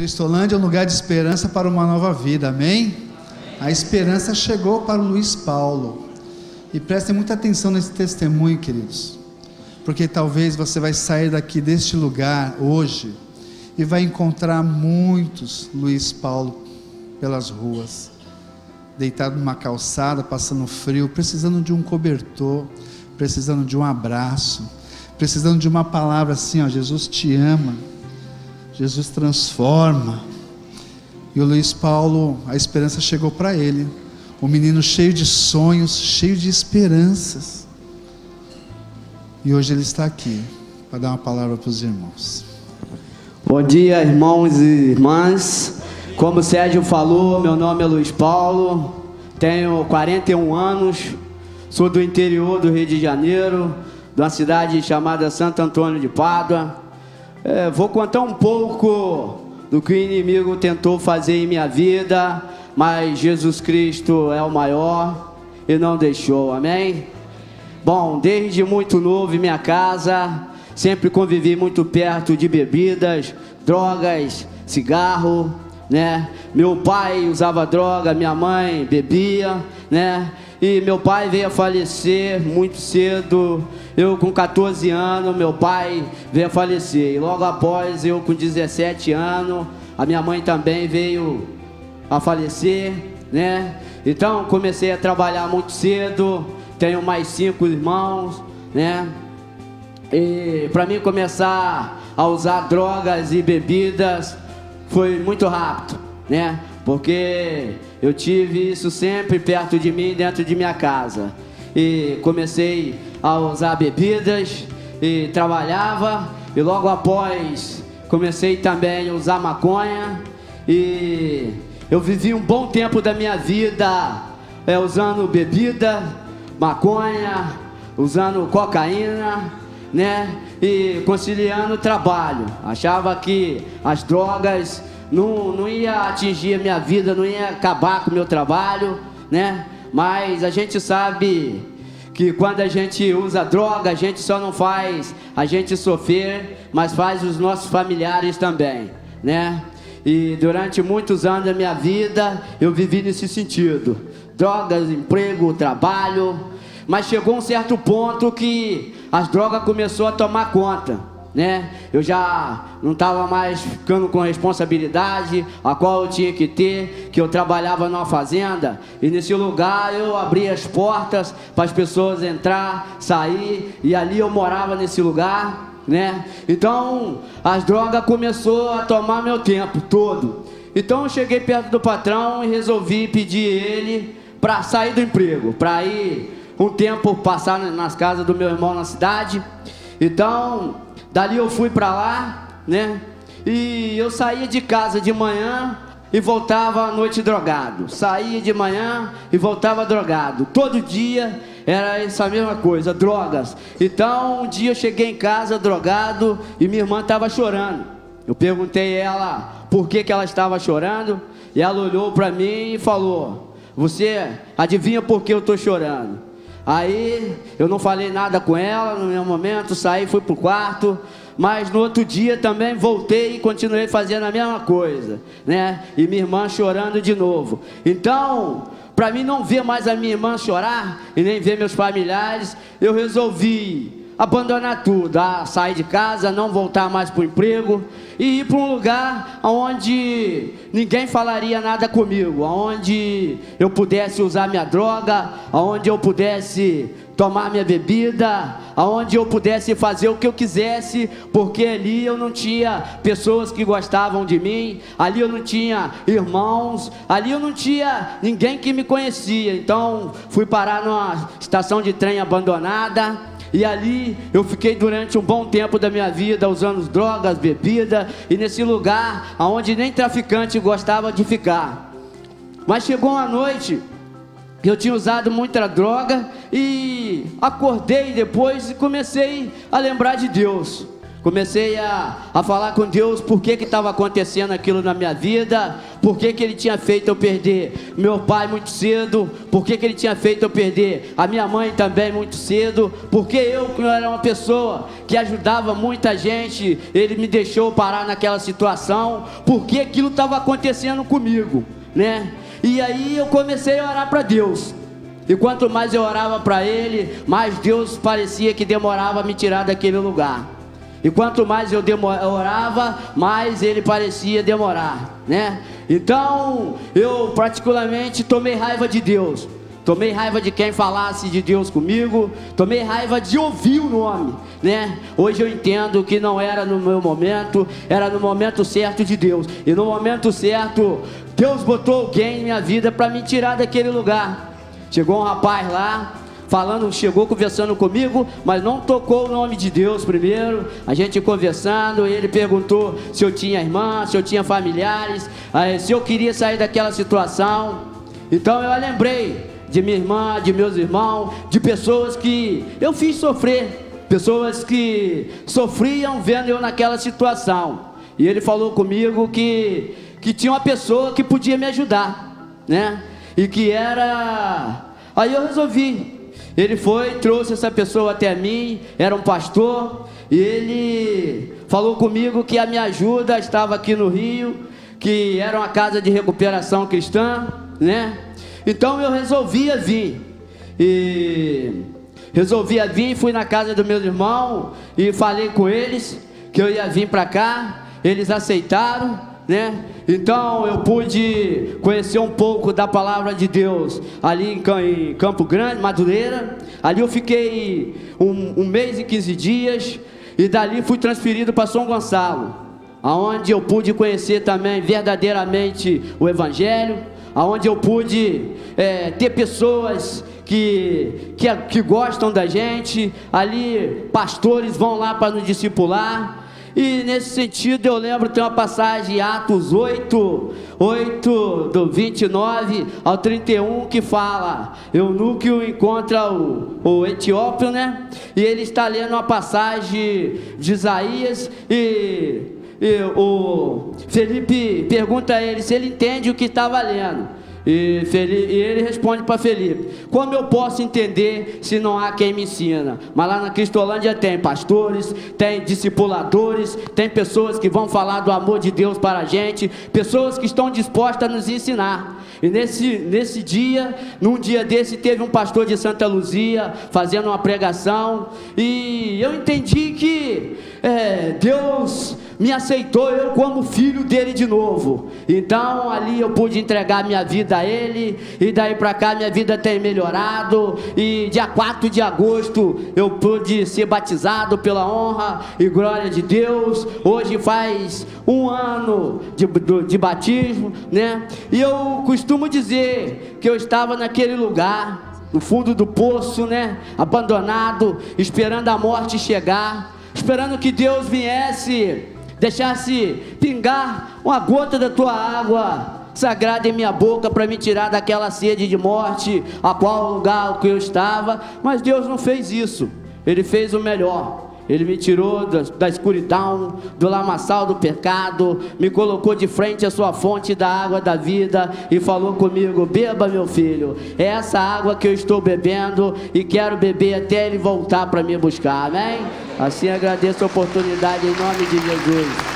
Cristolândia é um lugar de esperança para uma nova vida, amém? A esperança chegou para o Luiz Paulo. E prestem muita atenção nesse testemunho, queridos, porque talvez você vai sair daqui deste lugar hoje e vai encontrar muitos Luiz Paulo pelas ruas, deitado numa calçada, passando frio, precisando de um cobertor, precisando de um abraço, precisando de uma palavra assim, ó: Jesus te ama, Jesus transforma. E o Luiz Paulo, a esperança chegou para ele, um menino cheio de sonhos, cheio de esperanças, e hoje ele está aqui para dar uma palavra para os irmãos. Bom dia, irmãos e irmãs. Como o Sérgio falou, meu nome é Luiz Paulo, tenho 41 anos, sou do interior do Rio de Janeiro, de uma cidade chamada Santo Antônio de Pádua. Vou contar um pouco do que o inimigo tentou fazer em minha vida, mas Jesus Cristo é o maior e não deixou, amém? Bom, desde muito novo em minha casa, sempre convivi muito perto de bebidas, drogas, cigarro, né? Meu pai usava droga, minha mãe bebia, né? E meu pai veio a falecer muito cedo. Eu com 14 anos, meu pai veio a falecer. E logo após, eu com 17 anos, a minha mãe também veio a falecer, né? Então comecei a trabalhar muito cedo. Tenho mais 5 irmãos, né? E para mim começar a usar drogas e bebidas foi muito rápido, né? Porque eu tive isso sempre perto de mim, dentro de minha casa. E comecei a usar bebidas e trabalhava, e logo após comecei também a usar maconha. E eu vivi um bom tempo da minha vida usando bebida, maconha, usando cocaína, né? E conciliando o trabalho. Achava que as drogas não ia atingir a minha vida, não ia acabar com o meu trabalho, né? Mas a gente sabe que quando a gente usa droga, a gente só não faz a gente sofrer, mas faz os nossos familiares também, né? E durante muitos anos da minha vida, eu vivi nesse sentido: drogas, emprego, trabalho. Mas chegou um certo ponto que as drogas começaram a tomar conta, né? Eu já não estava mais ficando com a responsabilidade a qual eu tinha que ter, que eu trabalhava numa fazenda, e nesse lugar eu abria as portas para as pessoas entrar, sair, e ali eu morava nesse lugar, né? Então as drogas começaram a tomar meu tempo todo. Então eu cheguei perto do patrão e resolvi pedir ele para sair do emprego, para ir um tempo passar nas casas do meu irmão na cidade. Então dali eu fui para lá, né? E eu saía de casa de manhã e voltava à noite drogado. Saía de manhã e voltava drogado. Todo dia era essa mesma coisa, drogas. Então um dia eu cheguei em casa drogado e minha irmã estava chorando. Eu perguntei a ela por que ela estava chorando, e ela olhou para mim e falou: você adivinha por que eu estou chorando? Aí eu não falei nada com ela no meu momento, saí, fui pro quarto. Mas no outro dia também voltei e continuei fazendo a mesma coisa, né? E minha irmã chorando de novo. Então, para mim não ver mais a minha irmã chorar e nem ver meus familiares, eu resolvi abandonar tudo, sair de casa, não voltar mais para o emprego e ir para um lugar onde ninguém falaria nada comigo, onde eu pudesse usar minha droga, onde eu pudesse tomar minha bebida, onde eu pudesse fazer o que eu quisesse, porque ali eu não tinha pessoas que gostavam de mim, ali eu não tinha irmãos, ali eu não tinha ninguém que me conhecia. Então fui parar numa estação de trem abandonada. E ali eu fiquei durante um bom tempo da minha vida usando drogas, bebida, e nesse lugar onde nem traficante gostava de ficar. Mas chegou uma noite que eu tinha usado muita droga e acordei depois e comecei a lembrar de Deus. Comecei a falar com Deus por que estava acontecendo aquilo na minha vida, por que Ele tinha feito eu perder meu pai muito cedo, por que Ele tinha feito eu perder a minha mãe também muito cedo, porque eu, que era uma pessoa que ajudava muita gente, Ele me deixou parar naquela situação, por que aquilo estava acontecendo comigo, né? E aí eu comecei a orar para Deus. E quanto mais eu orava para Ele, mais Deus parecia que demorava a me tirar daquele lugar. E quanto mais eu orava, mais Ele parecia demorar, né? Então, eu particularmente tomei raiva de Deus. Tomei raiva de quem falasse de Deus comigo. Tomei raiva de ouvir o nome, né? Hoje eu entendo que não era no meu momento, era no momento certo de Deus. E no momento certo, Deus botou alguém em minha vida para me tirar daquele lugar. Chegou um rapaz lá, chegou conversando comigo, mas não tocou o nome de Deus primeiro. A gente conversando, ele perguntou se eu tinha irmã, se eu tinha familiares, se eu queria sair daquela situação. Então eu lembrei de minha irmã, de meus irmãos, de pessoas que eu fiz sofrer, pessoas que sofriam vendo eu naquela situação. E ele falou comigo que tinha uma pessoa que podia me ajudar, né? E que era... Aí eu resolvi. Ele trouxe essa pessoa até mim, era um pastor, e ele falou comigo que a minha ajuda estava aqui no Rio, que era uma casa de recuperação cristã, né? Então eu resolvi vir, fui na casa dos meus irmãos, e falei com eles, que eu ia vir para cá, eles aceitaram, né? Então eu pude conhecer um pouco da palavra de Deus ali em Campo Grande, Madureira. Ali eu fiquei um mês e 15 dias, e dali fui transferido para São Gonçalo, aonde eu pude conhecer também verdadeiramente o Evangelho, aonde eu pude ter pessoas que gostam da gente. Ali pastores vão lá para nos discipular. E nesse sentido eu lembro, tem uma passagem, Atos 8, do 29 ao 31, que fala, Eunuco encontra o etíope, né? E ele está lendo uma passagem de Isaías, e o Felipe pergunta a ele se ele entende o que estava lendo. E ele responde para Felipe: como eu posso entender se não há quem me ensina? Mas lá na Cristolândia tem pastores, tem discipuladores, tem pessoas que vão falar do amor de Deus para a gente, pessoas que estão dispostas a nos ensinar. E nesse dia, num dia desse, teve um pastor de Santa Luzia fazendo uma pregação, e eu entendi que Deus me aceitou eu como filho dele de novo. Então ali eu pude entregar minha vida a ele, e daí pra cá minha vida tem melhorado. E dia 4 de agosto eu pude ser batizado pela honra e glória de Deus. Hoje faz 1 ano de batismo, né? E eu costumo dizer que eu estava naquele lugar, no fundo do poço, né? Abandonado, esperando a morte chegar, esperando que Deus viesse, deixasse pingar uma gota da tua água sagrada em minha boca para me tirar daquela sede de morte, a qual lugar que eu estava. Mas Deus não fez isso. Ele fez o melhor. Ele me tirou da escuridão, do lamaçal do pecado, me colocou de frente à sua fonte da água da vida e falou comigo: beba, meu filho, é essa água que eu estou bebendo e quero beber até ele voltar para me buscar, amém? Assim agradeço a oportunidade em nome de Jesus.